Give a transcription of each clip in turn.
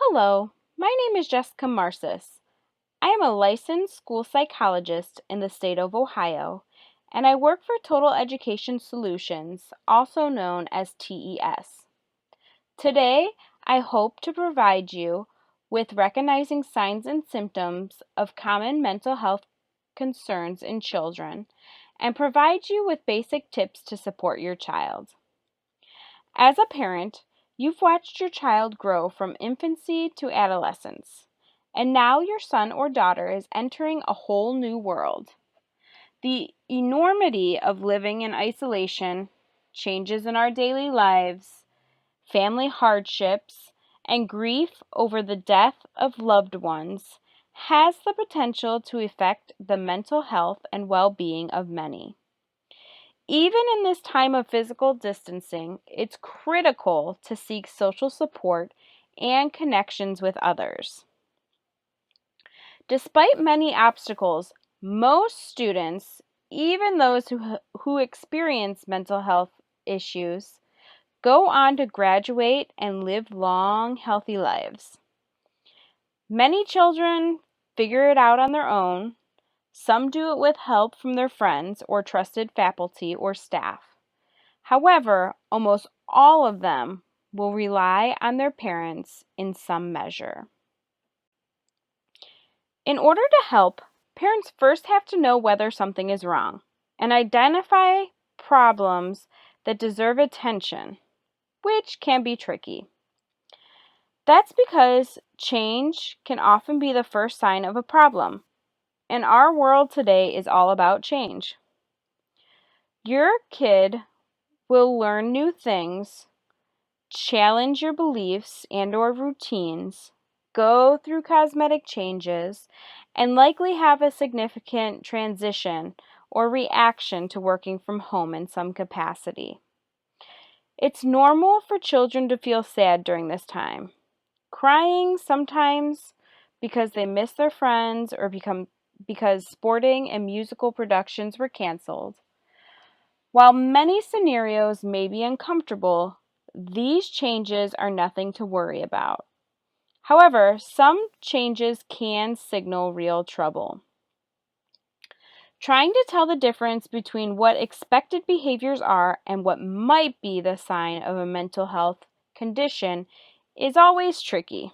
Hello, my name is Jessica Marcis. I am a licensed school psychologist in the state of Ohio, and I work for Total Education Solutions, also known as TES. Today, I hope to provide you with recognizing signs and symptoms of common mental health concerns in children and provide you with basic tips to support your child. As a parent, you've watched your child grow from infancy to adolescence, and now your son or daughter is entering a whole new world. The enormity of living in isolation, changes in our daily lives, family hardships, and grief over the death of loved ones has the potential to affect the mental health and well-being of many. Even in this time of physical distancing, it's critical to seek social support and connections with others. Despite many obstacles, most students, even those who experience mental health issues, go on to graduate and live long, healthy lives. Many children figure it out on their own. Some do it with help from their friends or trusted faculty or staff. However, almost all of them will rely on their parents in some measure. In order to help, parents first have to know whether something is wrong and identify problems that deserve attention, which can be tricky. That's because change can often be the first sign of a problem, and our world today is all about change. Your kid will learn new things, challenge your beliefs and or routines, go through cosmetic changes, and likely have a significant transition or reaction to working from home in some capacity. It's normal for children to feel sad during this time, crying sometimes because they miss their friends or because sporting and musical productions were canceled. While many scenarios may be uncomfortable, these changes are nothing to worry about. However, some changes can signal real trouble. Trying to tell the difference between what expected behaviors are and what might be the sign of a mental health condition is always tricky.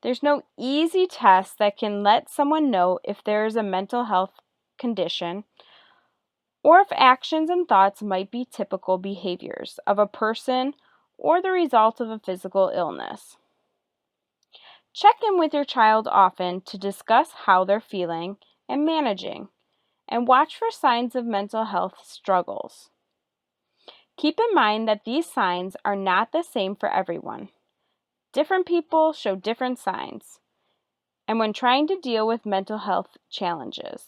There's no easy test that can let someone know if there is a mental health condition or if actions and thoughts might be typical behaviors of a person or the result of a physical illness. Check in with your child often to discuss how they're feeling and managing, and watch for signs of mental health struggles. Keep in mind that these signs are not the same for everyone. Different people show different signs, and when trying to deal with mental health challenges.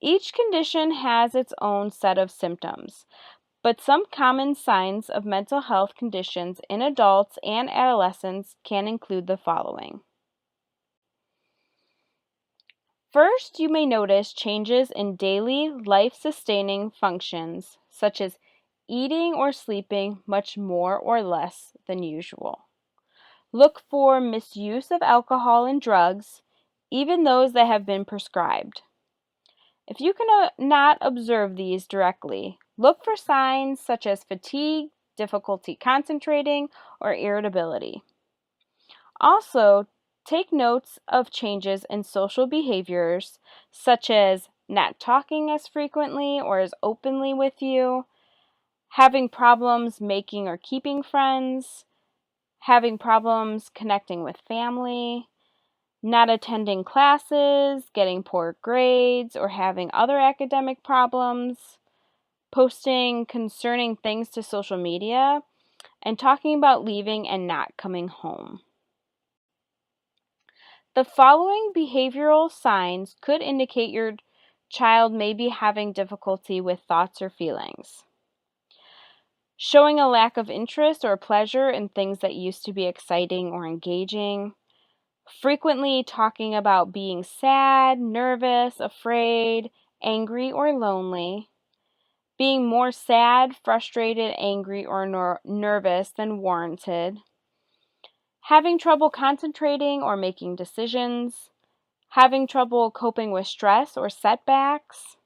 Each condition has its own set of symptoms, but some common signs of mental health conditions in adults and adolescents can include the following. First, you may notice changes in daily life-sustaining functions, such as eating or sleeping much more or less than usual. Look for misuse of alcohol and drugs, even those that have been prescribed. If you cannot observe these directly, look for signs such as fatigue, difficulty concentrating, or irritability. Also, take notes of changes in social behaviors, such as not talking as frequently or as openly with you, having problems making or keeping friends, having problems connecting with family, not attending classes, getting poor grades, or having other academic problems, posting concerning things to social media, and talking about leaving and not coming home. The following behavioral signs could indicate your child may be having difficulty with thoughts or feelings. Showing a lack of interest or pleasure in things that used to be exciting or engaging. Frequently talking about being sad, nervous, afraid, angry, or lonely. Being more sad, frustrated, angry, or nervous than warranted. having trouble concentrating or making decisions, having trouble coping with stress or setbacks.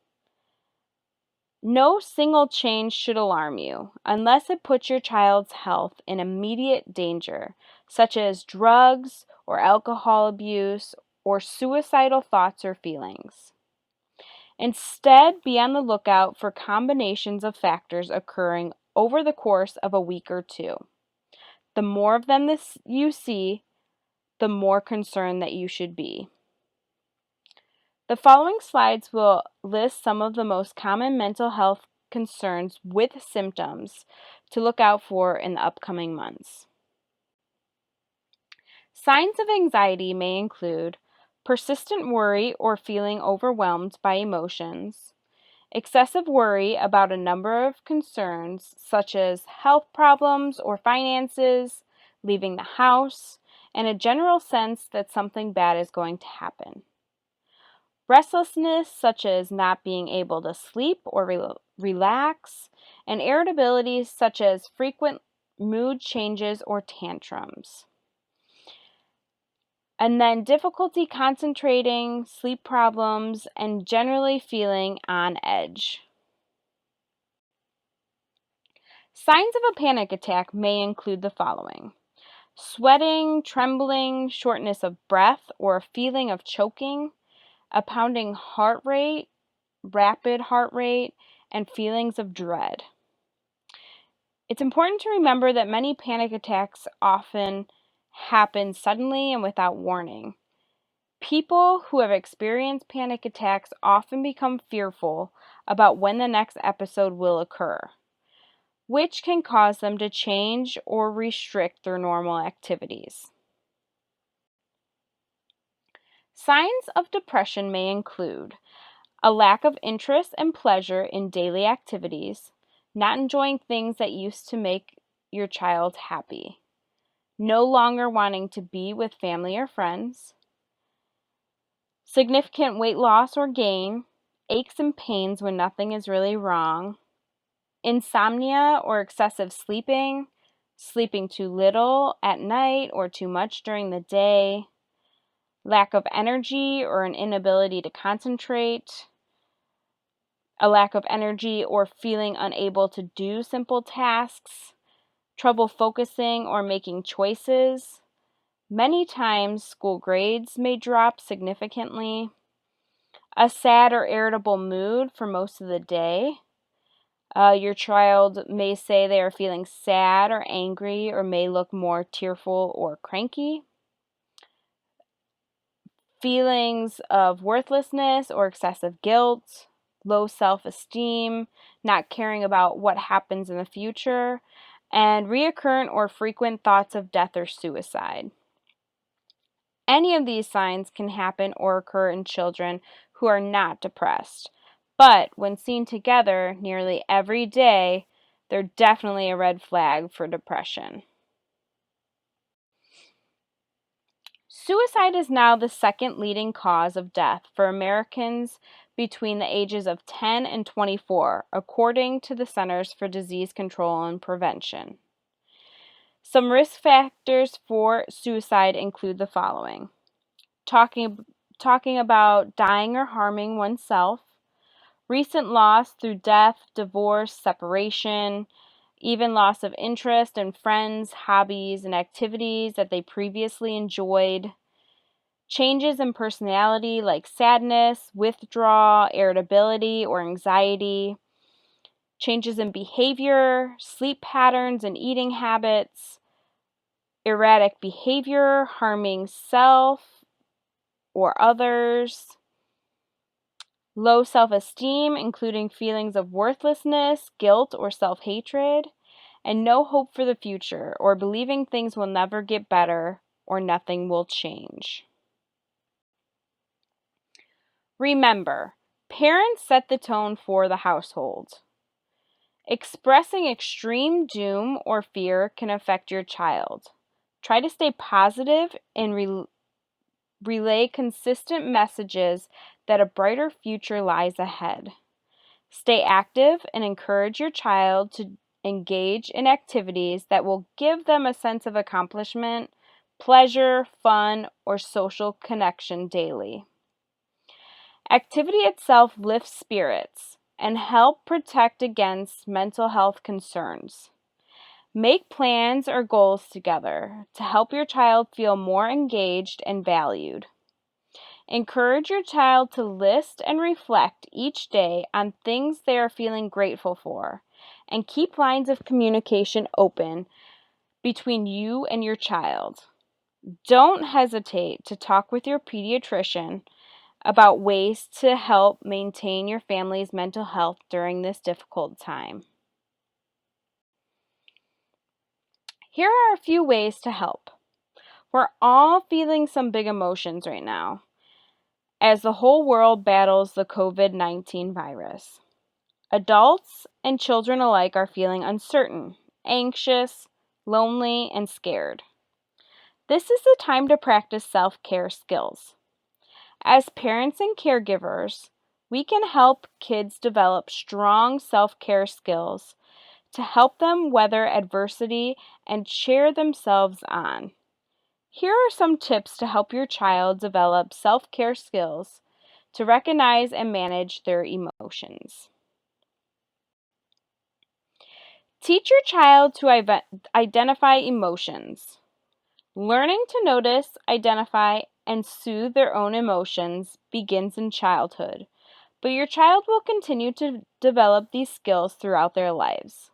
No single change should alarm you unless it puts your child's health in immediate danger, such as drugs or alcohol abuse or suicidal thoughts or feelings. Instead, be on the lookout for combinations of factors occurring over the course of a week or two. The more of them you see, the more concerned that you should be. The following slides will list some of the most common mental health concerns with symptoms to look out for in the upcoming months. Signs of anxiety may include persistent worry or feeling overwhelmed by emotions, excessive worry about a number of concerns such as health problems or finances, leaving the house, and a general sense that something bad is going to happen. Restlessness, such as not being able to sleep or relax, and irritability, such as frequent mood changes or tantrums. And then difficulty concentrating, sleep problems, and generally feeling on edge. Signs of a panic attack may include the following: sweating, trembling, shortness of breath, or a feeling of choking, a pounding heart rate, rapid heart rate, and feelings of dread. It's important to remember that many panic attacks often happen suddenly and without warning. People who have experienced panic attacks often become fearful about when the next episode will occur, which can cause them to change or restrict their normal activities. Signs of depression may include a lack of interest and pleasure in daily activities, not enjoying things that used to make your child happy, no longer wanting to be with family or friends, significant weight loss or gain, aches and pains when nothing is really wrong, insomnia or excessive sleeping, sleeping too little at night or too much during the day, lack of energy or an inability to concentrate, a lack of energy or feeling unable to do simple tasks, trouble focusing or making choices. Many times, school grades may drop significantly, a sad or irritable mood for most of the day. Your child may say they are feeling sad or angry or may look more tearful or cranky. Feelings of worthlessness or excessive guilt, low self-esteem, not caring about what happens in the future, and recurrent or frequent thoughts of death or suicide. Any of these signs can happen or occur in children who are not depressed, but when seen together nearly every day, they're definitely a red flag for depression. Suicide is now the second leading cause of death for Americans between the ages of 10 and 24, according to the Centers for Disease Control and Prevention. Some risk factors for suicide include the following: talking about dying or harming oneself, recent loss through death, divorce, separation, even loss of interest in friends, hobbies, and activities that they previously enjoyed, changes in personality like sadness, withdrawal, irritability, or anxiety, changes in behavior, sleep patterns and eating habits, erratic behavior, harming self or others, low self-esteem, including feelings of worthlessness, guilt, or self-hatred, and no hope for the future, or believing things will never get better or nothing will change. Remember, parents set the tone for the household. Expressing extreme doom or fear can affect your child. Try to stay positive and relay consistent messages that a brighter future lies ahead. Stay active and encourage your child to engage in activities that will give them a sense of accomplishment, pleasure, fun, or social connection daily. Activity itself lifts spirits and help protect against mental health concerns. Make plans or goals together to help your child feel more engaged and valued. Encourage your child to list and reflect each day on things they are feeling grateful for, and keep lines of communication open between you and your child. Don't hesitate to talk with your pediatrician about ways to help maintain your family's mental health during this difficult time. Here are a few ways to help. We're all feeling some big emotions right now as the whole world battles the COVID-19 virus. Adults and children alike are feeling uncertain, anxious, lonely, and scared. This is the time to practice self-care skills. As parents and caregivers, we can help kids develop strong self-care skills to help them weather adversity and cheer themselves on. Here are some tips to help your child develop self-care skills to recognize and manage their emotions. Teach your child to identify emotions. Learning to notice, identify, and soothe their own emotions begins in childhood, but your child will continue to develop these skills throughout their lives.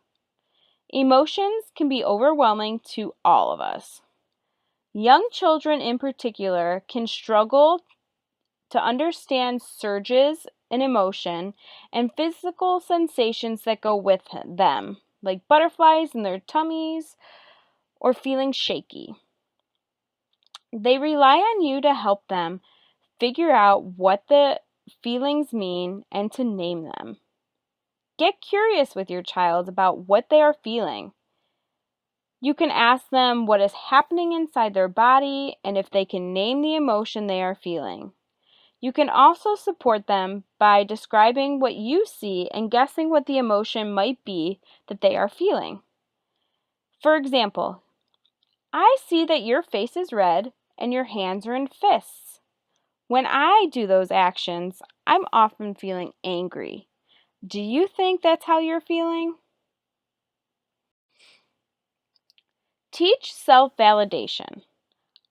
Emotions can be overwhelming to all of us. Young children in particular can struggle to understand surges in emotion and physical sensations that go with them, like butterflies in their tummies or feeling shaky. They rely on you to help them figure out what the feelings mean and to name them. Get curious with your child about what they are feeling. You can ask them what is happening inside their body and if they can name the emotion they are feeling. You can also support them by describing what you see and guessing what the emotion might be that they are feeling. For example, I see that your face is red and your hands are in fists. When I do those actions, I'm often feeling angry. Do you think that's how you're feeling? Teach self-validation.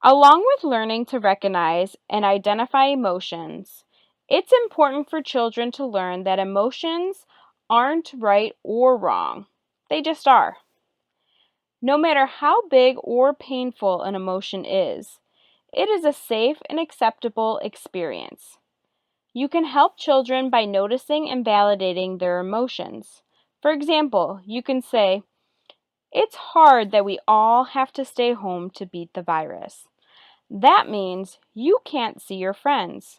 Along with learning to recognize and identify emotions, it's important for children to learn that emotions aren't right or wrong. They just are. No matter how big or painful an emotion is, it is a safe and acceptable experience. You can help children by noticing and validating their emotions. For example, you can say, "It's hard that we all have to stay home to beat the virus. That means you can't see your friends.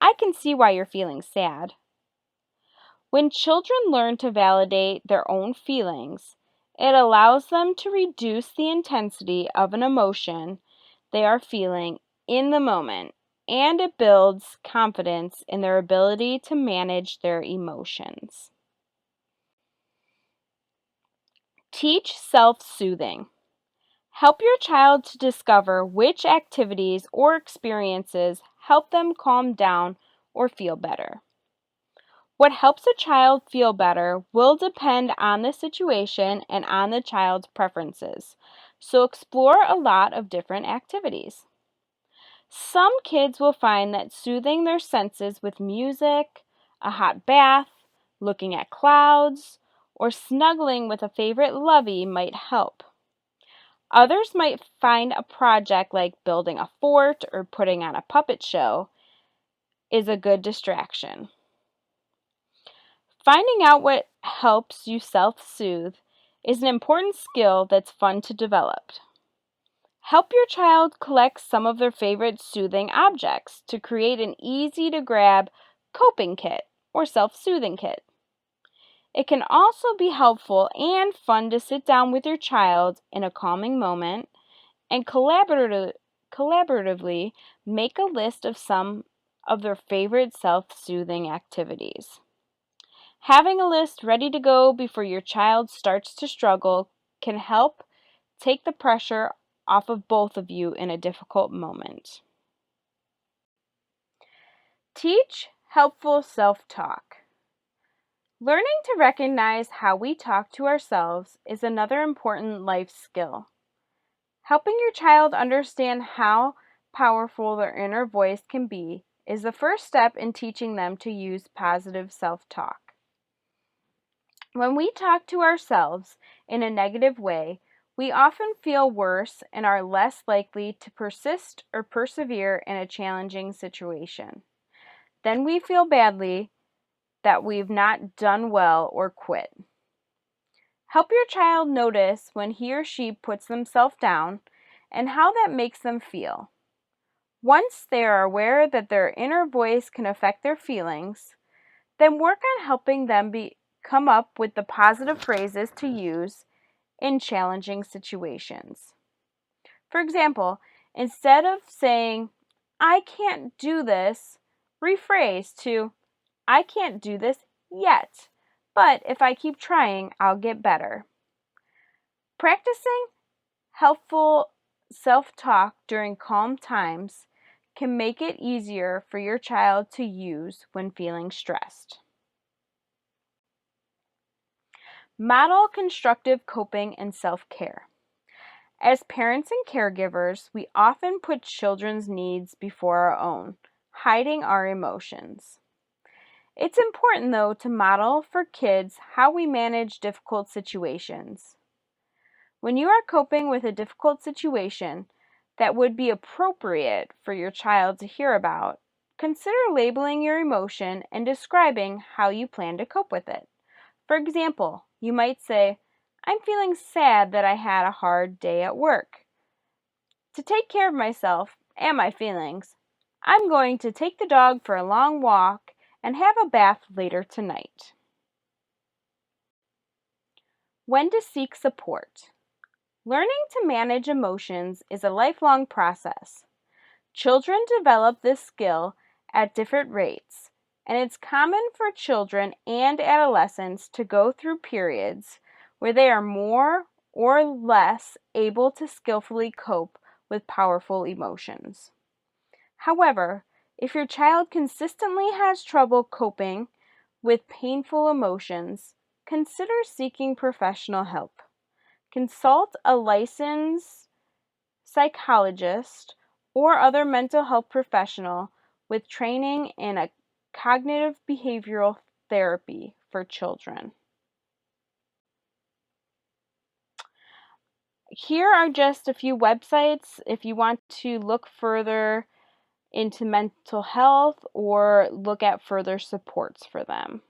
I can see why you're feeling sad." When children learn to validate their own feelings, it allows them to reduce the intensity of an emotion they are feeling in the moment, and it builds confidence in their ability to manage their emotions. Teach self-soothing. Help your child to discover which activities or experiences help them calm down or feel better. What helps a child feel better will depend on the situation and on the child's preferences, so explore a lot of different activities. Some kids will find that soothing their senses with music, a hot bath, looking at clouds, or snuggling with a favorite lovey might help. Others might find a project like building a fort or putting on a puppet show is a good distraction. Finding out what helps you self-soothe is an important skill that's fun to develop. Help your child collect some of their favorite soothing objects to create an easy-to-grab coping kit or self-soothing kit. It can also be helpful and fun to sit down with your child in a calming moment and collaboratively make a list of some of their favorite self-soothing activities. Having a list ready to go before your child starts to struggle can help take the pressure off of both of you in a difficult moment. Teach helpful self-talk. Learning to recognize how we talk to ourselves is another important life skill. Helping your child understand how powerful their inner voice can be is the first step in teaching them to use positive self-talk. When we talk to ourselves in a negative way, we often feel worse and are less likely to persist or persevere in a challenging situation. Then we feel badly that we've not done well or quit. Help your child notice when he or she puts themselves down and how that makes them feel. Once they are aware that their inner voice can affect their feelings, then work on helping them come up with the positive phrases to use in challenging situations. For example, instead of saying, "I can't do this," rephrase to, "I can't do this yet, but if I keep trying, I'll get better." Practicing helpful self-talk during calm times can make it easier for your child to use when feeling stressed. Model constructive coping and self-care. As parents and caregivers, we often put children's needs before our own, hiding our emotions. It's important, though, to model for kids how we manage difficult situations. When you are coping with a difficult situation that would be appropriate for your child to hear about, consider labeling your emotion and describing how you plan to cope with it. For example, you might say, "I'm feeling sad that I had a hard day at work. To take care of myself and my feelings, I'm going to take the dog for a long walk and have a bath later tonight." When to seek support. Learning to manage emotions is a lifelong process. Children develop this skill at different rates, and it's common for children and adolescents to go through periods where they are more or less able to skillfully cope with powerful emotions. However, if your child consistently has trouble coping with painful emotions, consider seeking professional help. Consult a licensed psychologist or other mental health professional with training in a cognitive behavioral therapy for children. Here are just a few websites if you want to look further into mental health or look at further supports for them.